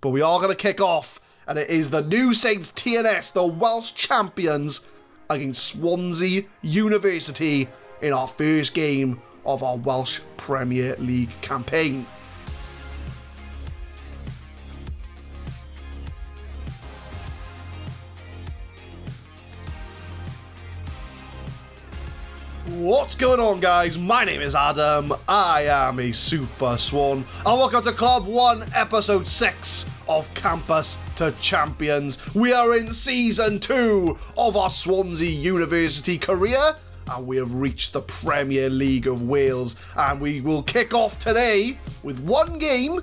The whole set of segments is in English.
But we are going to kick off, and it is the New Saints TNS, the Welsh champions, against Swansea University in our first game of our Welsh Premier League campaign. What's going on, guys? My name is Adam. I am a Super Swan, and welcome to Club 1, Episode 6 of Campus to Champions. We are in Season 2 of our Swansea University career, and we have reached the Premier League of Wales, and we will kick off today with one game,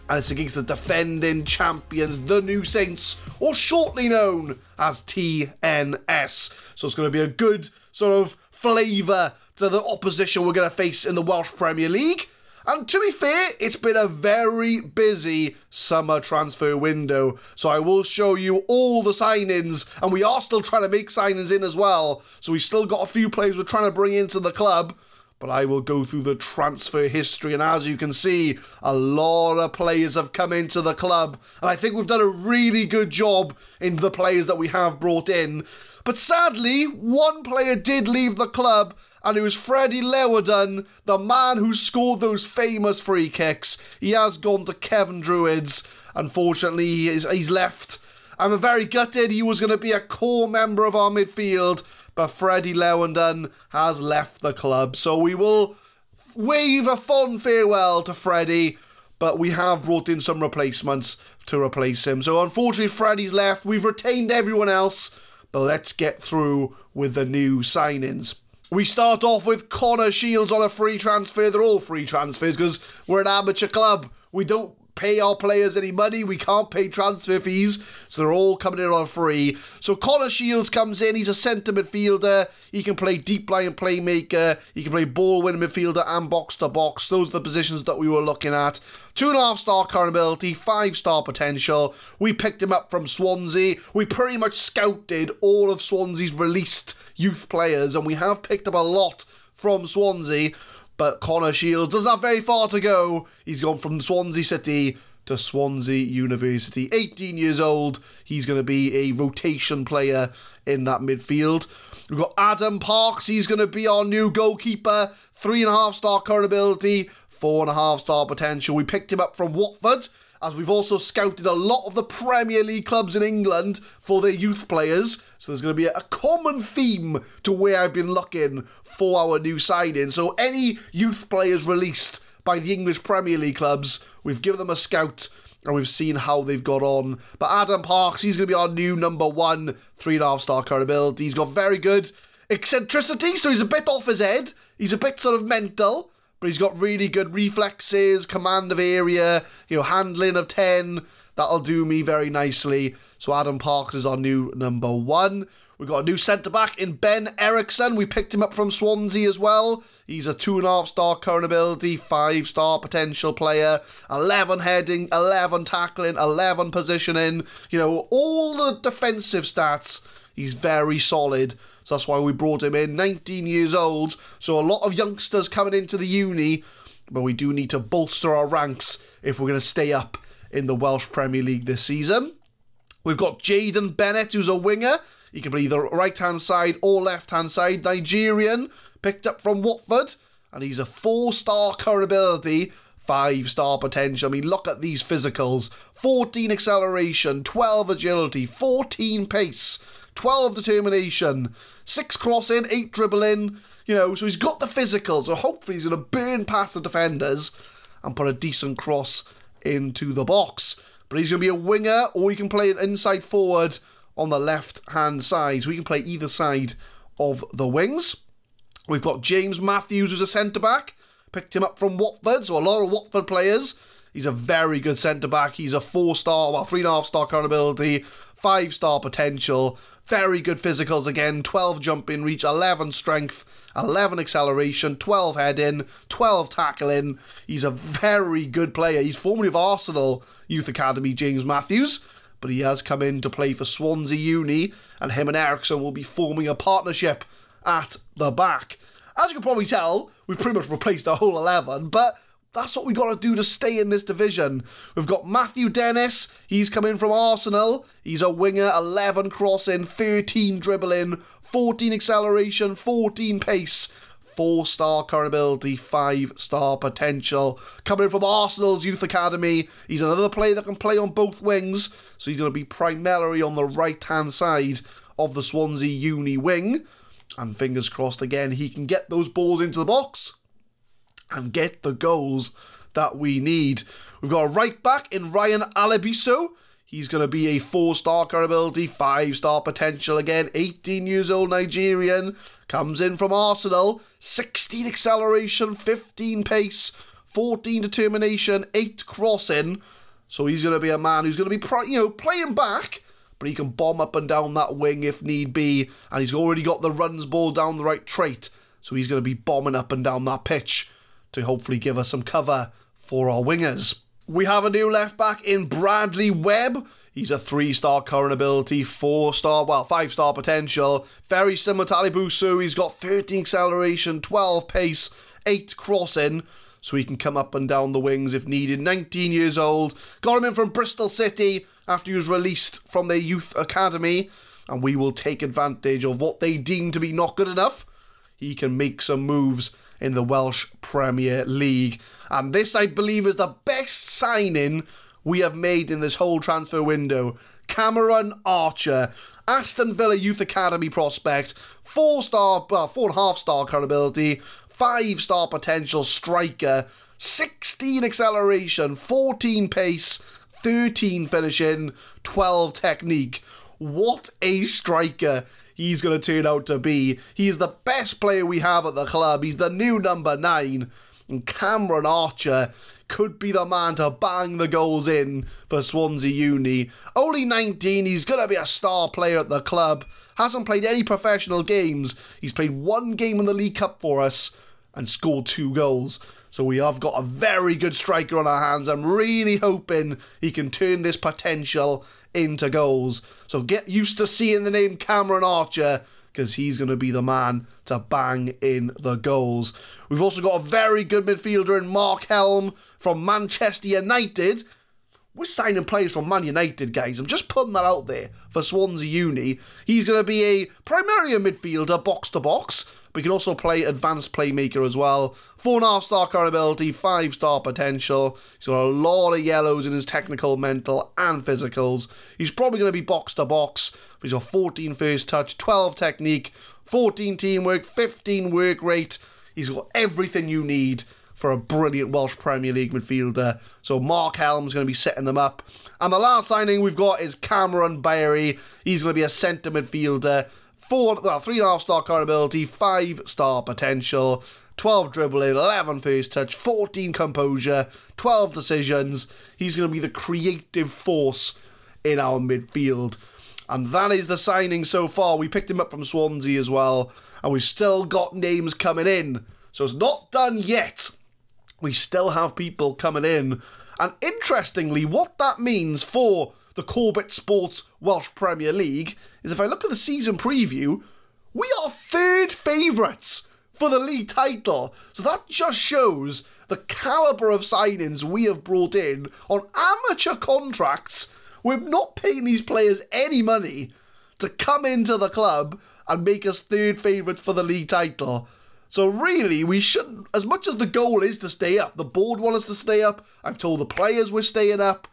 and it's against the defending champions, the New Saints, or shortly known as TNS. So it's going to be a good sort of flavour to the opposition we're going to face in the Welsh Premier League. And to be fair, it's been a very busy summer transfer window. So I will show you all the signings, and we are still trying to make signings in as well. So we've still got a few players we're trying to bring into the club. But I will go through the transfer history, and as you can see, a lot of players have come into the club. And I think we've done a really good job in the players that we have brought in. But sadly, one player did leave the club, and it was Freddie Lewerden, the man who scored those famous free kicks. He has gone to Kevin Druids. Unfortunately, he's left. I'm very gutted. He was going to be a core member of our midfield, but Freddie Lewerden has left the club. So we will wave a fond farewell to Freddie, but we have brought in some replacements to replace him. So unfortunately, Freddie's left. We've retained everyone else. But let's get through with the new signings. We start off with Connor Shields on a free transfer. They're all free transfers because we're an amateur club. We don't pay our players any money. We can't pay transfer fees. So they're all coming in on free. So Connor Shields comes in. He's a centre midfielder. He can play deep line playmaker. He can play ball winning midfielder and box to box. Those are the positions that we were looking at. 2.5-star current ability, 5-star potential. We picked him up from Swansea. We pretty much scouted all of Swansea's released youth players, and we have picked up a lot from Swansea. But Connor Shields doesn't have very far to go. He's gone from Swansea City to Swansea University. 18 years old. He's going to be a rotation player in that midfield. We've got Adam Parks. He's going to be our new goalkeeper. 3.5-star current ability, 4.5-star potential. We picked him up from Watford, as we've also scouted a lot of the Premier League clubs in England for their youth players. So there's going to be a common theme to where I've been looking for our new signing. So any youth players released by the English Premier League clubs, we've given them a scout and we've seen how they've got on. But Adam Parks, he's going to be our new number 1, 3.5-star current ability. He's got very good eccentricity, so he's a bit off his head. He's a bit sort of mental, but he's got really good reflexes, command of area, handling of 10. That'll do me very nicely. So Adam Parks is our new number 1. We've got a new centre-back in Ben Eriksson. We picked him up from Swansea as well. He's a 2.5-star current ability, 5-star potential player, 11 heading, 11 tackling, 11 positioning. All the defensive stats. He's very solid. So that's why we brought him in. 19 years old. So a lot of youngsters coming into the uni. But we do need to bolster our ranks if we're going to stay up in the Welsh Premier League this season. We've got Jaden Bennett, who's a winger. He can play either right-hand side or left-hand side. Nigerian, picked up from Watford. And he's a 4-star current ability, 5-star potential. I mean, look at these physicals. 14 acceleration, 12 agility, 14 pace, 12 determination, 6 crossing, 8 dribbling. So he's got the physical. So hopefully he's going to burn past the defenders and put a decent cross into the box. But he's going to be a winger, or he can play an inside forward on the left-hand side. So he can play either side of the wings. We've got James Matthews, who's a centre-back. Picked him up from Watford, so a lot of Watford players. He's a very good centre-back. He's a 4-star, 3.5-star current ability, 5-star potential. Very good physicals again. 12 jumping reach, 11 strength, 11 acceleration, 12 heading, 12 tackling. He's a very good player. He's formerly of Arsenal Youth Academy, James Matthews, but he has come in to play for Swansea Uni, and him and Eriksson will be forming a partnership at the back. As you can probably tell, we've pretty much replaced our whole 11, but That's what we got to do to stay in this division. We've got Matthew Dennis. He's come in from Arsenal. He's a winger, 11 crossing, 13 dribbling, 14 acceleration, 14 pace, 4-star current ability, 5-star potential. Coming in from Arsenal's youth academy. He's another player that can play on both wings. So he's going to be primarily on the right-hand side of the Swansea Uni wing. And fingers crossed again, he can get those balls into the box and get the goals that we need. We've got a right back in Ryan Alabiso. He's going to be a 4-star current ability, 5-star potential again. 18 years old Nigerian. Comes in from Arsenal. 16 acceleration, 15 pace, 14 determination, 8 crossing. So he's going to be a man who's going to be playing back, but he can bomb up and down that wing if need be. And he's already got the runs ball down the right trait. So he's going to be bombing up and down that pitch to hopefully give us some cover for our wingers. We have a new left back in Bradley Webb. He's a 3-star current ability, 5-star potential. Very similar to Alibusu. He's got 13 acceleration, 12 pace, 8 crossing. So he can come up and down the wings if needed. 19 years old. Got him in from Bristol City after he was released from their youth academy. And we will take advantage of what they deem to be not good enough. He can make some moves in the Welsh Premier League. And this, I believe, is the best signing we have made in this whole transfer window. Cameron Archer, Aston Villa Youth Academy prospect, 4.5-star current ability, 5-star potential striker, 16 acceleration, 14 pace, 13 finishing, 12 technique. What a striker he's going to turn out to be. He's the best player we have at the club. He's the new number 9. And Cameron Archer could be the man to bang the goals in for Swansea Uni. Only 19, he's going to be a star player at the club. Hasn't played any professional games. He's played 1 game in the League Cup for us and scored 2 goals. So we have got a very good striker on our hands. I'm really hoping he can turn this potential into goals. So get used to seeing the name Cameron Archer, because he's going to be the man to bang in the goals. We've also got a very good midfielder in Mark Helm from Manchester United. We're signing players from Man United, guys. I'm just putting that out there for Swansea Uni. He's going to be primarily a midfielder, box to box, but he can also play advanced playmaker as well. 4.5-star current ability, 5-star potential. He's got a lot of yellows in his technical, mental, and physicals. He's probably going to be box to box, but he's got 14 first touch, 12 technique, 14 teamwork, 15 work rate. He's got everything you need for a brilliant Welsh Premier League midfielder. So Mark Helm's going to be setting them up. And the last signing we've got is Cameron Berry. He's going to be a centre midfielder. 3.5-star current ability, 5-star potential, 12 dribbling, 11 first touch, 14 composure, 12 decisions. He's going to be the creative force in our midfield. And that is the signing so far. We picked him up from Swansea as well. And we've still got names coming in. So it's not done yet. We still have people coming in. And interestingly, what that means for the Corbett Sports Welsh Premier League is, if I look at the season preview, we are 3rd favourites for the league title. So that just shows the calibre of signings we have brought in on amateur contracts. We're not paying these players any money to come into the club and make us 3rd favourites for the league title. So really, we shouldn't, as much as the goal is to stay up, the board want us to stay up, I've told the players we're staying up,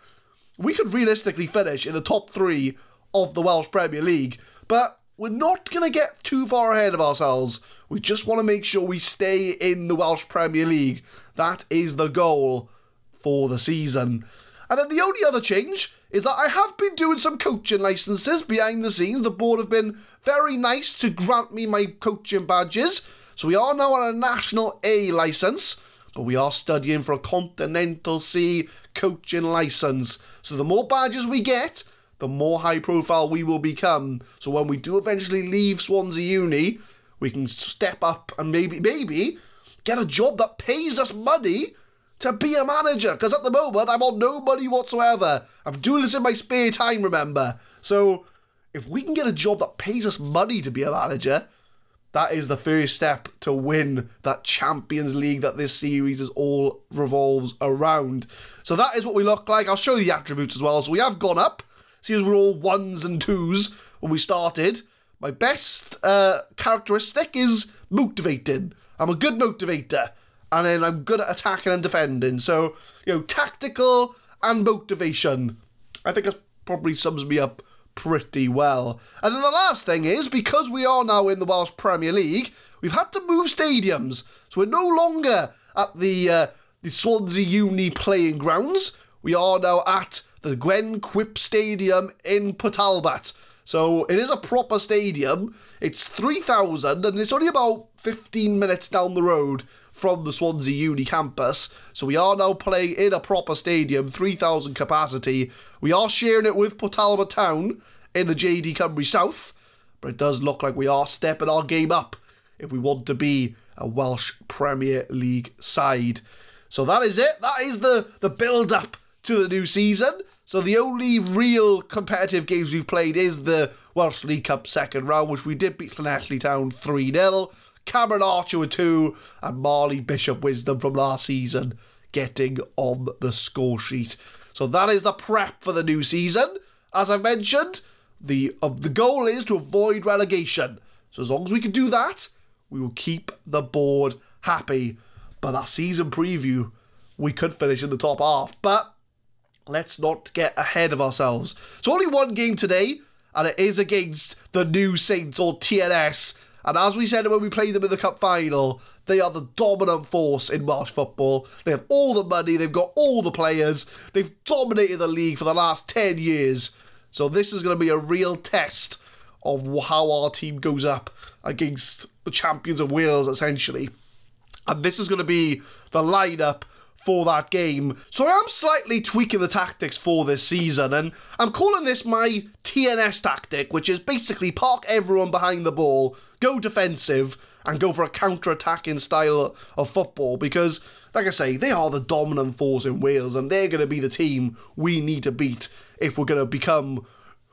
we could realistically finish in the top 3 of the Welsh Premier League, but we're not going to get too far ahead of ourselves. We just want to make sure we stay in the Welsh Premier League. That is the goal for the season. And then the only other change is that I have been doing some coaching licenses behind the scenes. The board have been very nice to grant me my coaching badges. So we are now on a National A licence, but we are studying for a Continental C coaching licence. So the more badges we get, the more high profile we will become. So when we do eventually leave Swansea Uni, we can step up and maybe get a job that pays us money to be a manager. Because at the moment, I'm on no money whatsoever. I'm doing this in my spare time, remember. So if we can get a job that pays us money to be a manager, that is the first step to win that Champions League that this series is all revolves around. So that is what we look like. I'll show you the attributes as well. So we have gone up. See, as we're all 1s and 2s when we started. My best characteristic is motivating. I'm a good motivator. And then I'm good at attacking and defending. So, tactical and motivation. I think that probably sums me up pretty well. And then the last thing is, because we are now in the Welsh Premier League, we've had to move stadiums. So we're no longer at the Swansea Uni playing grounds. We are now at the Gwen Quip Stadium in Port Talbot. So it is a proper stadium. It's 3,000 and it's only about 15 minutes down the road from the Swansea Uni campus. So we are now playing in a proper stadium, 3,000 capacity. We are sharing it with Port Talbot Town in the JD Cymru South. But it does look like we are stepping our game up if we want to be a Welsh Premier League side. So that is it. That is the build-up to the new season. So the only real competitive games we've played is the Welsh League Cup second round, which we did beat Llanelli Town 3-0. Cameron Archer with 2, and Marley Bishop Wisdom from last season getting on the score sheet. So that is the prep for the new season. As I've mentioned, the goal is to avoid relegation. So as long as we can do that, we will keep the board happy. But that season preview, we could finish in the top half. But let's not get ahead of ourselves. It's only one game today, and it is against the New Saints, or TNS. And as we said when we played them in the cup final, they are the dominant force in Welsh football. They have all the money, they've got all the players, they've dominated the league for the last 10 years. So this is going to be a real test of how our team goes up against the champions of Wales, essentially. And this is going to be the lineup for that game. So I am slightly tweaking the tactics for this season, and I'm calling this my TNS tactic, which is basically park everyone behind the ball, go defensive, and go for a counter-attacking style of football, because, like I say, they are the dominant force in Wales, and they're going to be the team we need to beat if we're going to become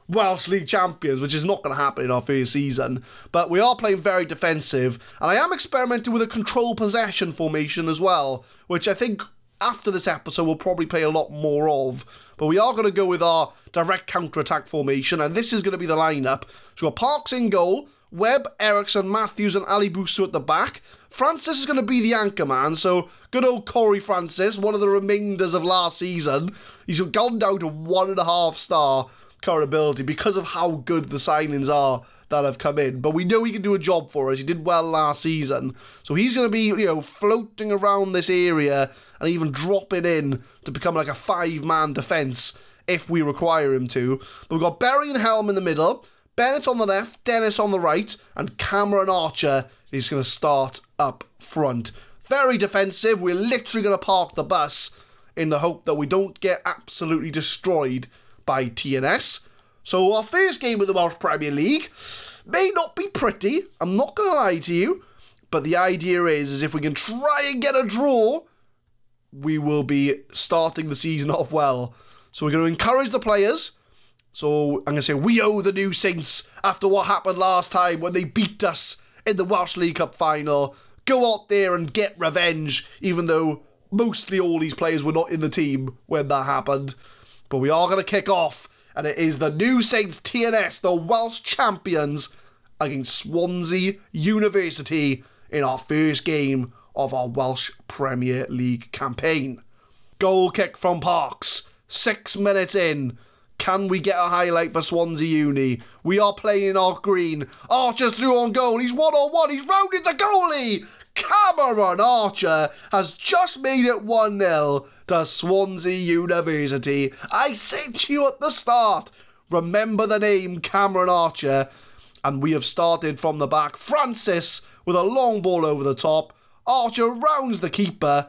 Welsh League champions, which is not going to happen in our first season. But we are playing very defensive, and I am experimenting with a control possession formation as well, which I think after this episode we'll probably play a lot more of. But we are going to go with our direct counter-attack formation, and this is going to be the lineup. So we've got Parks in goal, Webb, Ericsson, Matthews and Ali Busso at the back. Francis is going to be the anchor man, so good old Corey Francis, one of the remainders of last season. He's gone down to 1.5 star current ability because of how good the signings are that have come in. But we know he can do a job for us. He did well last season. So he's going to be, floating around this area and even dropping in to become like a 5-man defence if we require him to. But we've got Berry and Helm in the middle, Bennett on the left, Dennis on the right, and Cameron Archer is going to start up front. Very defensive. We're literally going to park the bus in the hope that we don't get absolutely destroyed by TNS. So our first game of the Welsh Premier League may not be pretty, I'm not going to lie to you, but the idea is if we can try and get a draw, we will be starting the season off well. So we're going to encourage the players. So I'm going to say we owe the New Saints after what happened last time when they beat us in the Welsh League Cup final. Go out there and get revenge, even though mostly all these players were not in the team when that happened. But we are going to kick off, and it is the New Saints TNS, the Welsh champions, against Swansea University in our first game of our Welsh Premier League campaign. Goal kick from Parks, 6 minutes in. Can we get a highlight for Swansea Uni? We are playing in our green. Archer's through on goal. He's 1-on-1. He's rounded the goalie. Cameron Archer has just made it 1-0 to Swansea University. I said to you at the start, remember the name Cameron Archer. And we have started from the back. Francis with a long ball over the top. Archer rounds the keeper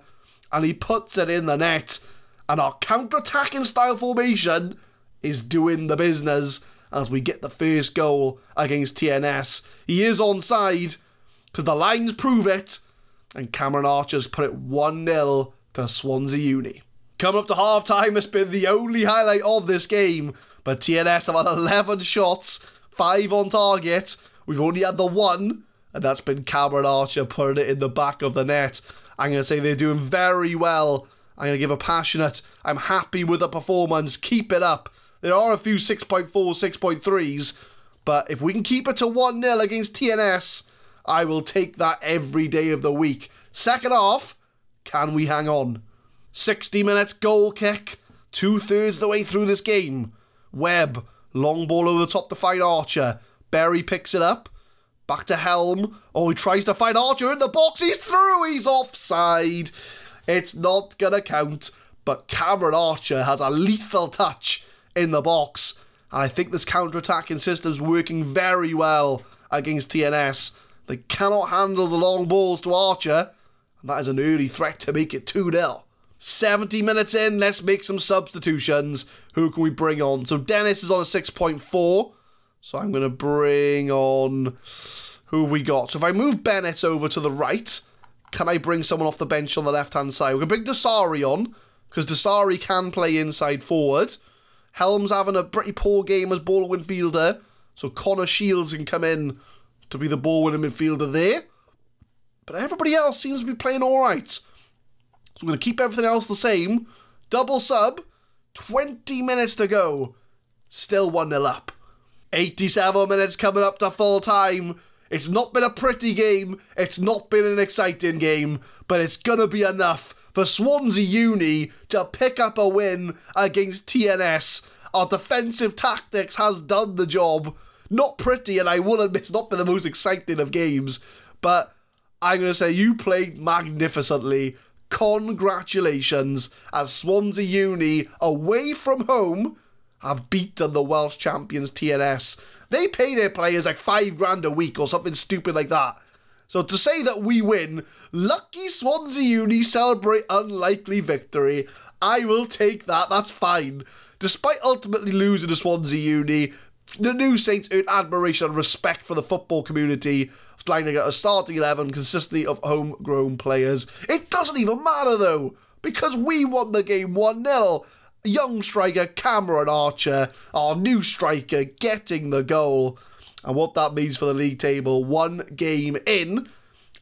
and he puts it in the net. And our counter-attacking style formation is doing the business as we get the first goal against TNS. He is onside because the lines prove it, and Cameron Archer's put it 1-0 to Swansea Uni. Coming up to half-time has been the only highlight of this game, but TNS have had 11 shots, 5 on target. We've only had the 1, and and that's been Cameron Archer putting it in the back of the net. I'm going to say they're doing very well. I'm going to give a passionate, I'm happy with the performance, keep it up. There are a few 6.4, 6.3s, but if we can keep it to 1-0 against TNS, I will take that every day of the week. Second half, can we hang on? 60 minutes, goal kick, 2/3 of the way through this game. Webb, long ball over the top to find Archer. Berry picks it up, back to Helm. Oh, he tries to find Archer in the box, he's through, he's offside. It's not going to count, but Cameron Archer has a lethal touch in the box. And I think this counter-attacking system's working very well against TNS. They cannot handle the long balls to Archer, and that is an early threat to make it 2-0. 70 minutes in, let's make some substitutions. Who can we bring on? So Dennis is on a 6.4, so I'm going to bring on... Who have we got? So if I move Bennett over to the right, can I bring someone off the bench on the left-hand side? We're going to bring Dasari on, because Dasari can play inside forward. Helm's having a pretty poor game as ball-winning midfielder, so Connor Shields can come in to be the ball-winning midfielder there. But everybody else seems to be playing alright. So we're going to keep everything else the same. Double sub, 20 minutes to go. Still 1-0 up. 87 minutes coming up to full time. It's not been a pretty game. It's not been an exciting game. But it's going to be enough for Swansea Uni to pick up a win against TNS. Our defensive tactics has done the job. Not pretty, and I will admit it's not been the most exciting of games. But I'm going to say you played magnificently. Congratulations, as Swansea Uni, away from home, have beaten the Welsh champions TNS. They pay their players like $5,000 a week or something stupid like that. So to say that we win, lucky Swansea Uni celebrate unlikely victory. I will take that, that's fine. Despite ultimately losing to Swansea Uni, the new Saints earn admiration and respect for the football community, lining out a starting 11 consistently of homegrown players. It doesn't even matter though, because we won the game 1-0. Young striker Cameron Archer, our new striker, getting the goal. And what that means for the league table, 1 game in,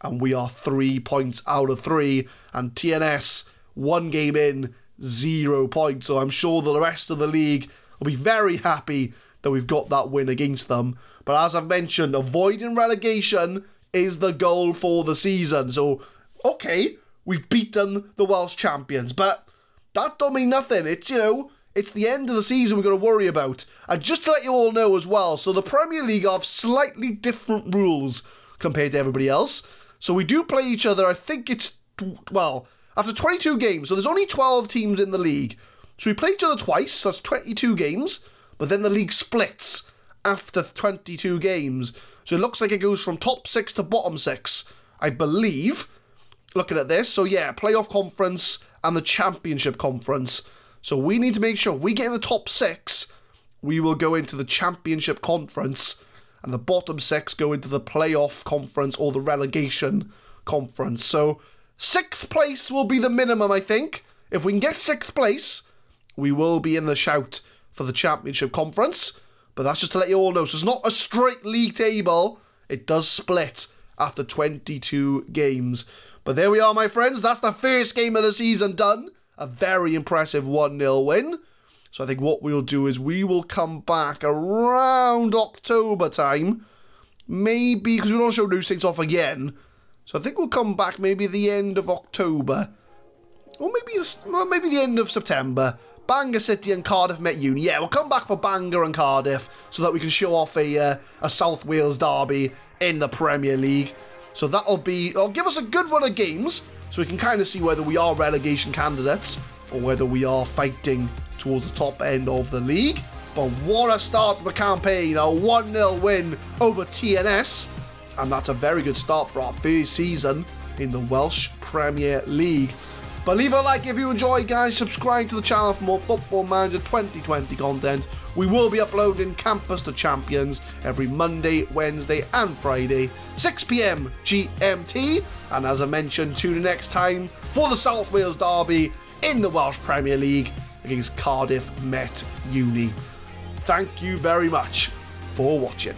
and we are 3 points out of 3. And TNS, 1 game in, 0 points. So I'm sure the rest of the league will be very happy that we've got that win against them. But as I've mentioned, avoiding relegation is the goal for the season. So, okay, we've beaten the Welsh champions, but that don't mean nothing. It's, you know, it's the end of the season we've got to worry about. And just to let you all know as well, so the Premier League have slightly different rules compared to everybody else. So we do play each other, I think it's, well, after 22 games. So there's only 12 teams in the league. So we play each other twice, that's 22 games. But then the league splits after 22 games. So it looks like it goes from top 6 to bottom 6, I believe, looking at this. So yeah, playoff conference and the championship conference. So we need to make sure if we get in the top 6, we will go into the championship conference, and the bottom 6 go into the playoff conference or the relegation conference. So 6th place will be the minimum, I think. If we can get 6th place, we will be in the shout for the championship conference. But that's just to let you all know. So it's not a straight league table. It does split after 22 games. But there we are, my friends. That's the first game of the season done. A very impressive 1-0 win. So I think what we'll do is we will come back around October time. Maybe, because we don't show New Saints off again. So I think we'll come back maybe the end of October. Or maybe the end of September. Bangor City and Cardiff Met Uni. Yeah, we'll come back for Bangor and Cardiff so that we can show off a South Wales derby in the Premier League. So that'll give us a good run of games so we can kind of see whether we are relegation candidates or whether we are fighting towards the top end of the league. But what a start to the campaign. A 1-0 win over TNS. And that's a very good start for our first season in the Welsh Premier League. But leave a like if you enjoyed, guys. Subscribe to the channel for more Football Manager 2020 content. We will be uploading Campus to Champions every Monday, Wednesday and Friday, 6 PM GMT. And as I mentioned, tune in next time for the South Wales derby in the Welsh Premier League against Cardiff Met Uni. Thank you very much for watching.